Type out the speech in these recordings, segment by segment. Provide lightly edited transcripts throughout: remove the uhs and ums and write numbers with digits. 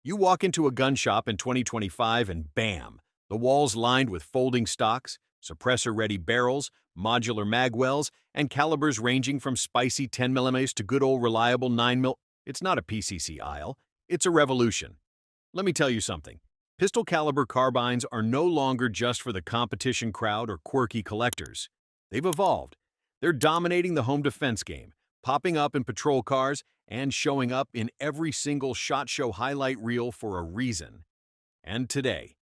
You walk into a gun shop in 2025 and bam, the walls lined with folding stocks, suppressor-ready barrels, modular magwells, and calibers ranging from spicy 10mm to good old reliable 9mm. It's not a PCC aisle, it's a revolution. Let me tell you something. Pistol caliber carbines are no longer just for the competition crowd or quirky collectors. They've evolved. They're dominating the home defense game, popping up in patrol cars, and showing up in every single SHOT Show highlight reel for a reason. And today,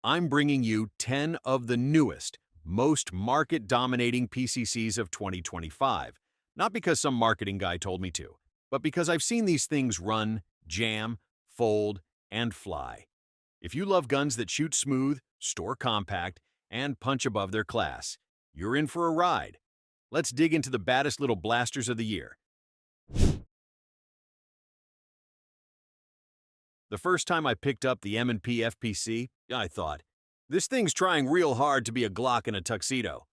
I'm bringing you 10 of the newest, most market-dominating PCCs of 2025. Not because some marketing guy told me to, but because I've seen these things run, jam, fold, and fly. If you love guns that shoot smooth, store compact, and punch above their class, you're in for a ride. Let's dig into the baddest little blasters of the year. The first time I picked up the M&P FPC, I thought, this thing's trying real hard to be a Glock in a tuxedo.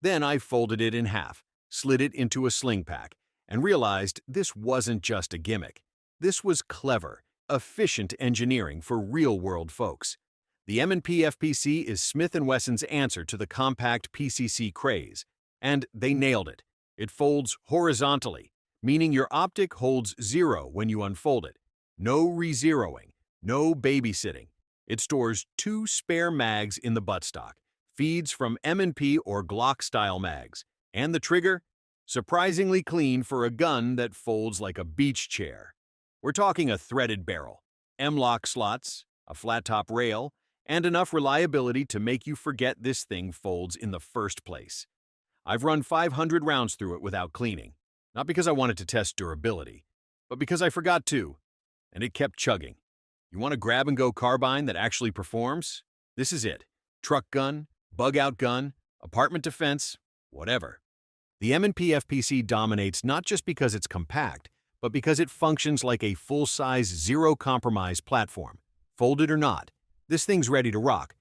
Then I folded it in half, slid it into a sling pack, and realized this wasn't just a gimmick. This was clever, efficient engineering for real-world folks. The M&P FPC is Smith Wesson's answer to the compact PCC craze, and they nailed it. It folds horizontally, meaning your optic holds zero when you unfold it. No re-zeroing, no babysitting. It stores 2 spare mags in the buttstock, feeds from M&P or Glock-style mags, and the trigger? Surprisingly clean for a gun that folds like a beach chair. We're talking a threaded barrel, M-lock slots, a flat-top rail, and enough reliability to make you forget this thing folds in the first place. I've run 500 rounds through it without cleaning, not because I wanted to test durability, but because I forgot to, and it kept chugging. You want a grab-and-go carbine that actually performs? This is it. Truck gun, bug-out gun, apartment defense, whatever. The M&P FPC dominates not just because it's compact, but because it functions like a full-size, zero-compromise platform. Folded or not, this thing's ready to rock.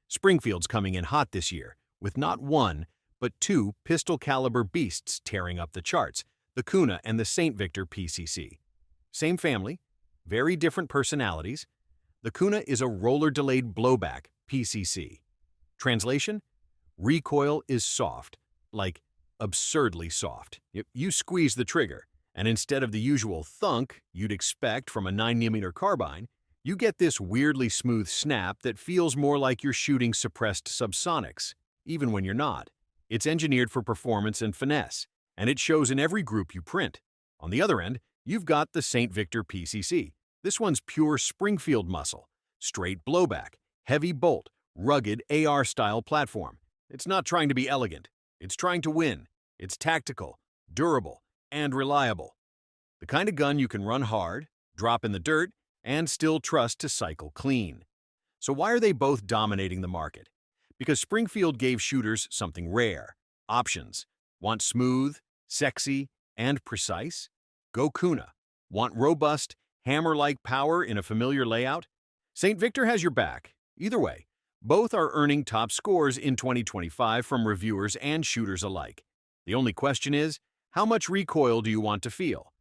Springfield's coming in hot this year, with not one, but 2 pistol-caliber beasts tearing up the charts, the Kuna and the St. Victor PCC. Same family, very different personalities. The Kuna is a roller-delayed blowback PCC. Translation? Recoil is soft, like absurdly soft. You squeeze the trigger, and instead of the usual thunk you'd expect from a 9mm carbine, you get this weirdly smooth snap that feels more like you're shooting suppressed subsonics, even when you're not. It's engineered for performance and finesse, and it shows in every group you print. On the other end, you've got the St. Victor PCC. This one's pure Springfield muscle, straight blowback, heavy bolt, rugged AR-style platform. It's not trying to be elegant. It's trying to win. It's tactical, durable, and reliable. The kind of gun you can run hard, drop in the dirt, and still trust to cycle clean. So why are they both dominating the market? Because Springfield gave shooters something rare. Options. Want smooth, sexy, and precise? Go Kuna. Want robust, hammer-like power in a familiar layout? St. Victor has your back. Either way, both are earning top scores in 2025 from reviewers and shooters alike. The only question is, how much recoil do you want to feel?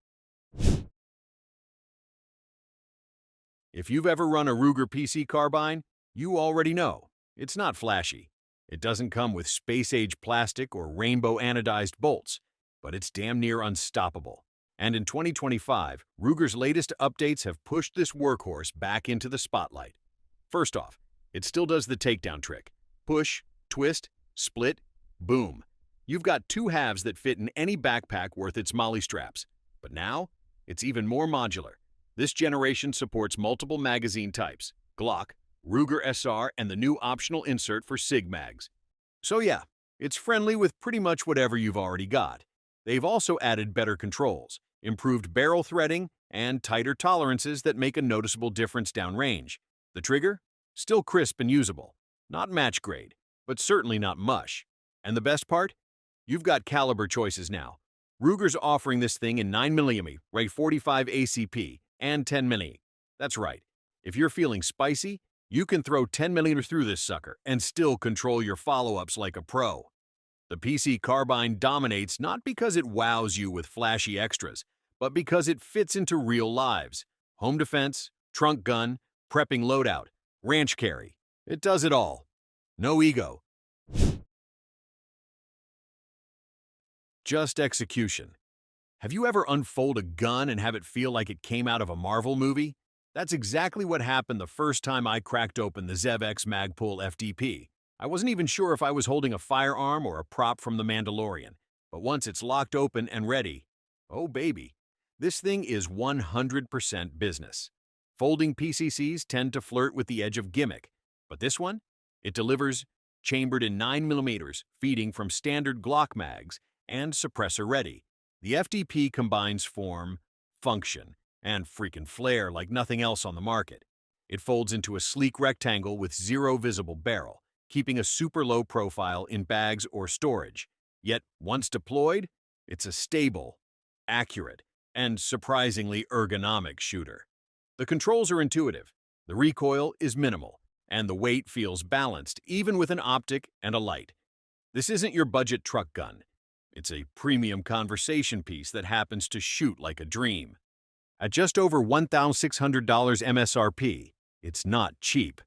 If you've ever run a Ruger PC Carbine, you already know. It's not flashy. It doesn't come with space-age plastic or rainbow anodized bolts, but it's damn near unstoppable. And in 2025, Ruger's latest updates have pushed this workhorse back into the spotlight. First off, it still does the takedown trick. Push, twist, split, boom. You've got 2 halves that fit in any backpack worth its molly straps. But now, it's even more modular. This generation supports multiple magazine types, Glock, Ruger SR, and the new optional insert for SIG mags. So yeah, it's friendly with pretty much whatever you've already got. They've also added better controls, improved barrel threading, and tighter tolerances that make a noticeable difference downrange. The trigger? Still crisp and usable. Not match grade, but certainly not mush. And the best part? You've got caliber choices now. Ruger's offering this thing in 9mm, Reg 45 ACP, and 10mm. That's right. If you're feeling spicy, you can throw 10mm through this sucker and still control your follow-ups like a pro. The PC Carbine dominates not because it wows you with flashy extras, but because it fits into real lives. Home defense, trunk gun, prepping loadout, ranch carry. It does it all. No ego. Just execution. Have you ever unfold a gun and have it feel like it came out of a Marvel movie? That's exactly what happened the first time I cracked open the Zev Magpul FDP. I wasn't even sure if I was holding a firearm or a prop from The Mandalorian, but once it's locked open and ready, oh baby, this thing is 100% business. Folding PCCs tend to flirt with the edge of gimmick, but this one? It delivers chambered in 9mm, feeding from standard Glock mags, and suppressor-ready. The FDP combines form, function, and freaking flair like nothing else on the market. It folds into a sleek rectangle with zero visible barrel, keeping a super low profile in bags or storage. Yet, once deployed, it's a stable, accurate, and surprisingly ergonomic shooter. The controls are intuitive, the recoil is minimal, and the weight feels balanced even with an optic and a light. This isn't your budget truck gun. It's a premium conversation piece that happens to shoot like a dream. At just over $1,600 MSRP, it's not cheap.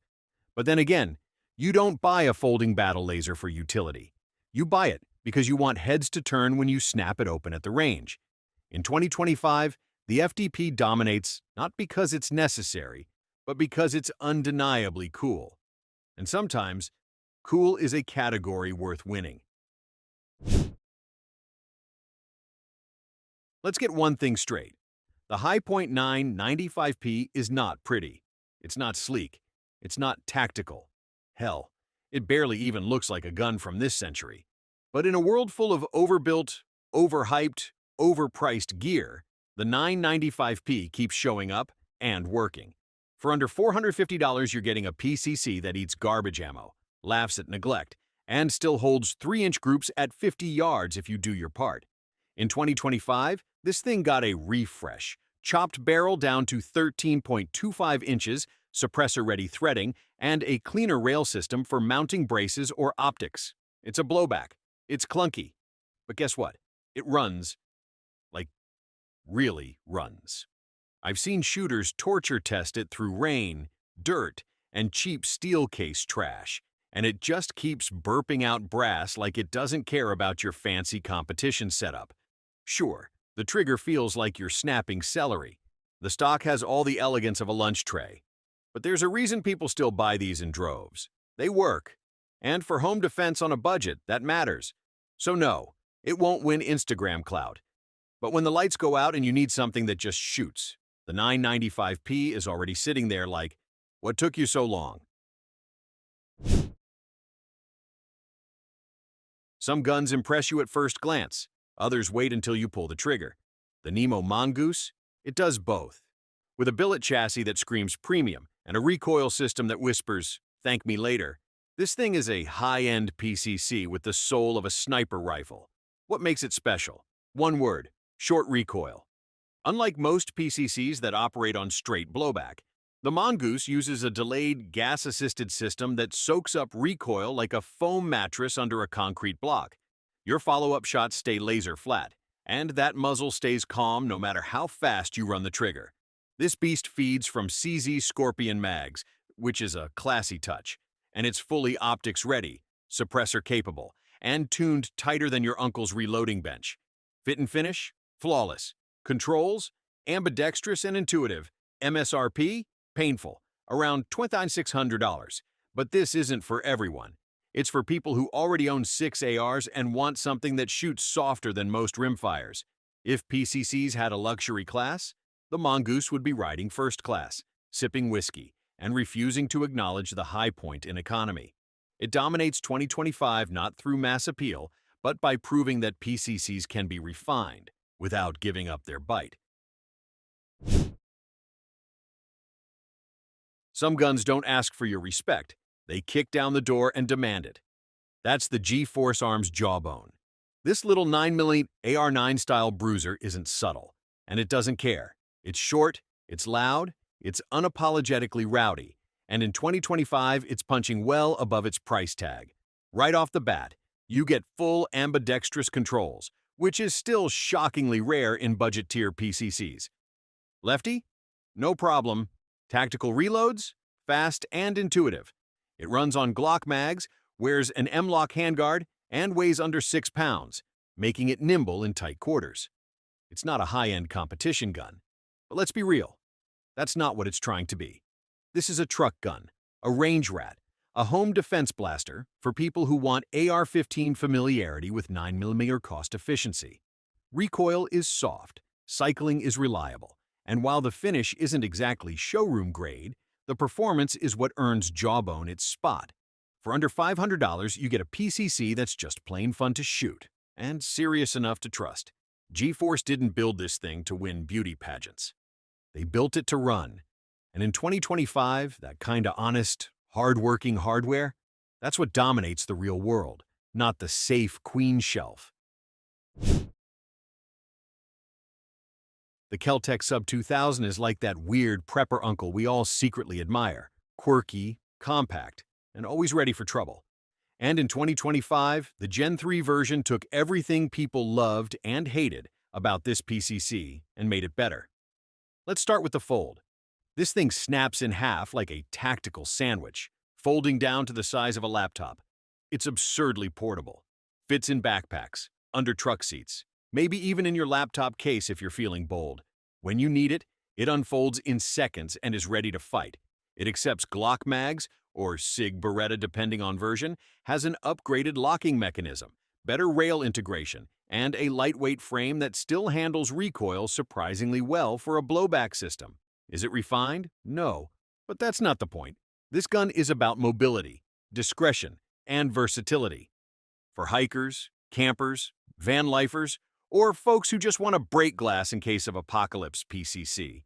But then again, you don't buy a folding battle laser for utility. You buy it because you want heads to turn when you snap it open at the range. In 2025, the FDP dominates not because it's necessary, but because it's undeniably cool. And sometimes, cool is a category worth winning. Let's get one thing straight. The Hi-Point 9 95P is not pretty. It's not sleek. It's not tactical. Hell, it barely even looks like a gun from this century. But in a world full of overbuilt, overhyped, overpriced gear, the 995P keeps showing up and working. For under $450, you're getting a PCC that eats garbage ammo, laughs at neglect, and still holds 3-inch groups at 50 yards if you do your part. In 2025, this thing got a refresh, chopped barrel down to 13.25 inches, suppressor-ready threading, and a cleaner rail system for mounting braces or optics. It's a blowback. It's clunky. But guess what? It runs. Like, really runs. I've seen shooters torture test it through rain, dirt, and cheap steel case trash, and it just keeps burping out brass like it doesn't care about your fancy competition setup. Sure, the trigger feels like you're snapping celery. The stock has all the elegance of a lunch tray. But there's a reason people still buy these in droves. They work. And for home defense on a budget, that matters. So no, it won't win Instagram clout. But when the lights go out and you need something that just shoots, the 995P is already sitting there like, what took you so long? Some guns impress you at first glance. Others wait until you pull the trigger. The Nemo Mongoose? It does both. With a billet chassis that screams premium and a recoil system that whispers, thank me later, this thing is a high-end PCC with the soul of a sniper rifle. What makes it special? One word, short recoil. Unlike most PCCs that operate on straight blowback, the Mongoose uses a delayed gas-assisted system that soaks up recoil like a foam mattress under a concrete block. Your follow-up shots stay laser flat, and that muzzle stays calm no matter how fast you run the trigger. This beast feeds from CZ Scorpion mags, which is a classy touch, and it's fully optics ready, suppressor capable, and tuned tighter than your uncle's reloading bench. Fit and finish? Flawless. Controls? Ambidextrous and intuitive. MSRP? Painful. Around $2,600. But this isn't for everyone. It's for people who already own 6 ARs and want something that shoots softer than most rimfires. If PCCs had a luxury class, the Mongoose would be riding first class, sipping whiskey, and refusing to acknowledge the high point in economy. It dominates 2025 not through mass appeal, but by proving that PCCs can be refined without giving up their bite. Some guns don't ask for your respect. They kick down the door and demand it. That's the G-Force Arms jawbone. This little 9mm AR-9 style bruiser isn't subtle, and it doesn't care. It's short, it's loud, it's unapologetically rowdy, and in 2025, it's punching well above its price tag. Right off the bat, You get full ambidextrous controls, which is still shockingly rare in budget-tier PCCs. Lefty? No problem. Tactical reloads? Fast and intuitive. It runs on Glock mags, wears an M-lock handguard, and weighs under 6 pounds, making it nimble in tight quarters. It's not a high-end competition gun, but let's be real. That's not what it's trying to be. This is a truck gun, a range rat, a home defense blaster for people who want AR-15 familiarity with 9mm cost efficiency. Recoil is soft, cycling is reliable, and while the finish isn't exactly showroom grade, the performance is what earns Jawbone its spot. For under $500, you get a PCC that's just plain fun to shoot and serious enough to trust. G-Force didn't build this thing to win beauty pageants. They built it to run. And in 2025, that kinda honest, hard-working hardware, that's what dominates the real world, not the safe queen shelf. The Kel-Tec Sub 2000 is like that weird prepper uncle we all secretly admire, quirky, compact, and always ready for trouble. And in 2025, the Gen 3 version took everything people loved and hated about this PCC and made it better. Let's start with the fold. This thing snaps in half like a tactical sandwich, folding down to the size of a laptop. It's absurdly portable. Fits in backpacks, under truck seats, maybe even in your laptop case if you're feeling bold. When you need it, it unfolds in seconds and is ready to fight. It accepts Glock mags, or SIG Beretta depending on version, has an upgraded locking mechanism, better rail integration, and a lightweight frame that still handles recoil surprisingly well for a blowback system. Is it refined? No, but that's not the point. This gun is about mobility, discretion, and versatility. For hikers, campers, van lifers, or folks who just want to break glass in case of apocalypse PCC.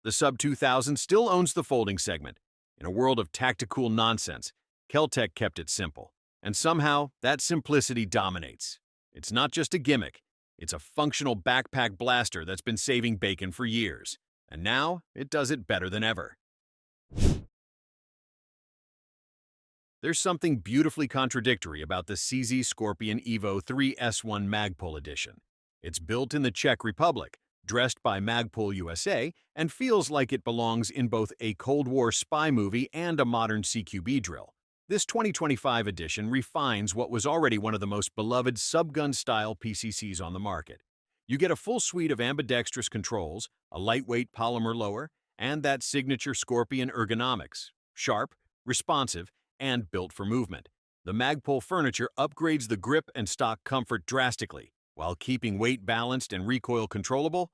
The Sub 2000 still owns the folding segment. In a world of tactical nonsense, Kel-Tec kept it simple. And somehow, that simplicity dominates. It's not just a gimmick. It's a functional backpack blaster that's been saving bacon for years. And now, it does it better than ever. There's something beautifully contradictory about the CZ Scorpion Evo 3 S1 Magpul edition. It's built in the Czech Republic, dressed by Magpul USA, and feels like it belongs in both a Cold War spy movie and a modern CQB drill. This 2025 edition refines what was already one of the most beloved subgun-style PCCs on the market. You get a full suite of ambidextrous controls, a lightweight polymer lower, and that signature Scorpion ergonomics, sharp, responsive, and built for movement. The Magpul furniture upgrades the grip and stock comfort drastically, while keeping weight balanced and recoil controllable.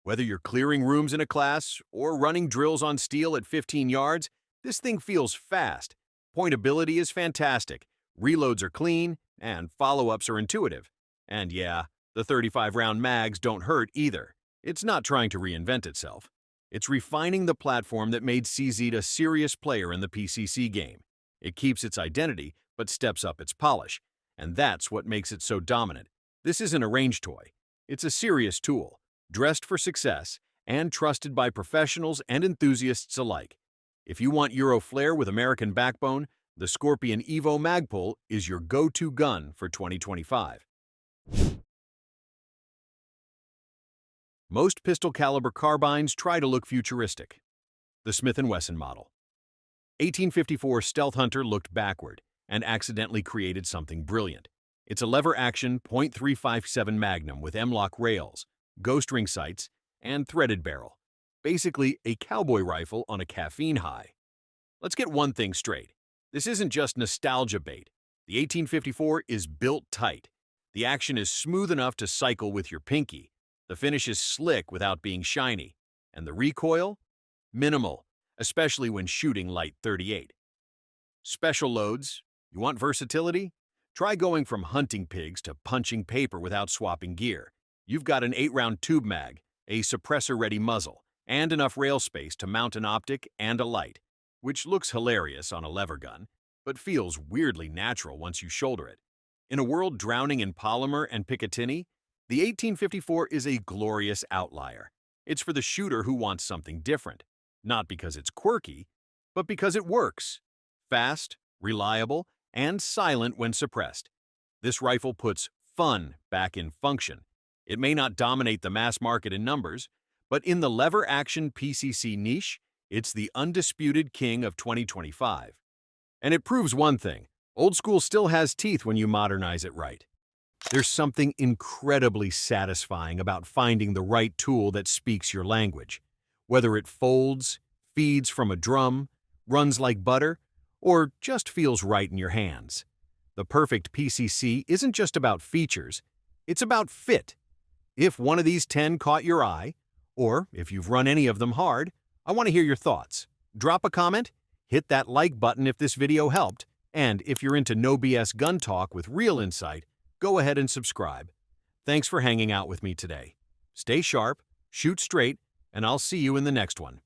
Whether you're clearing rooms in a class or running drills on steel at 15 yards, this thing feels fast. Pointability is fantastic, reloads are clean, and follow-ups are intuitive. And yeah, the 35-round mags don't hurt either. It's not trying to reinvent itself. It's refining the platform that made CZ a serious player in the PCC game. It keeps its identity, but steps up its polish. And that's what makes it so dominant. This isn't a range toy. It's a serious tool, dressed for success, and trusted by professionals and enthusiasts alike. If you want Euro flair with American backbone, the Scorpion Evo Magpul is your go-to gun for 2025. Most pistol-caliber carbines try to look futuristic. The Smith Wesson model. 1854 Stealth Hunter looked backward and accidentally created something brilliant. It's a lever-action .357 Magnum with M-lock rails, ghost ring sights, and threaded barrel. Basically, a cowboy rifle on a caffeine high. Let's get one thing straight. This isn't just nostalgia bait. The 1854 is built tight. The action is smooth enough to cycle with your pinky. The finish is slick without being shiny. And the recoil? Minimal, especially when shooting light .38. Special loads. You want versatility? Try going from hunting pigs to punching paper without swapping gear. You've got an 8-round tube mag, a suppressor-ready muzzle, and enough rail space to mount an optic and a light, which looks hilarious on a lever gun, but feels weirdly natural once you shoulder it. In a world drowning in polymer and Picatinny, the 1854 is a glorious outlier. It's for the shooter who wants something different, not because it's quirky, but because it works. Fast, reliable, and silent when suppressed. This rifle puts fun back in function. It may not dominate the mass market in numbers, but in the lever-action PCC niche, it's the undisputed king of 2025. And it proves one thing: old school still has teeth when you modernize it right. There's something incredibly satisfying about finding the right tool that speaks your language. Whether it folds, feeds from a drum, runs like butter, or just feels right in your hands. The perfect PCC isn't just about features, it's about fit. If one of these 10 caught your eye, or if you've run any of them hard, I want to hear your thoughts. Drop a comment, hit that like button if this video helped, and if you're into no BS gun talk with real insight, go ahead and subscribe. Thanks for hanging out with me today. Stay sharp, shoot straight, and I'll see you in the next one.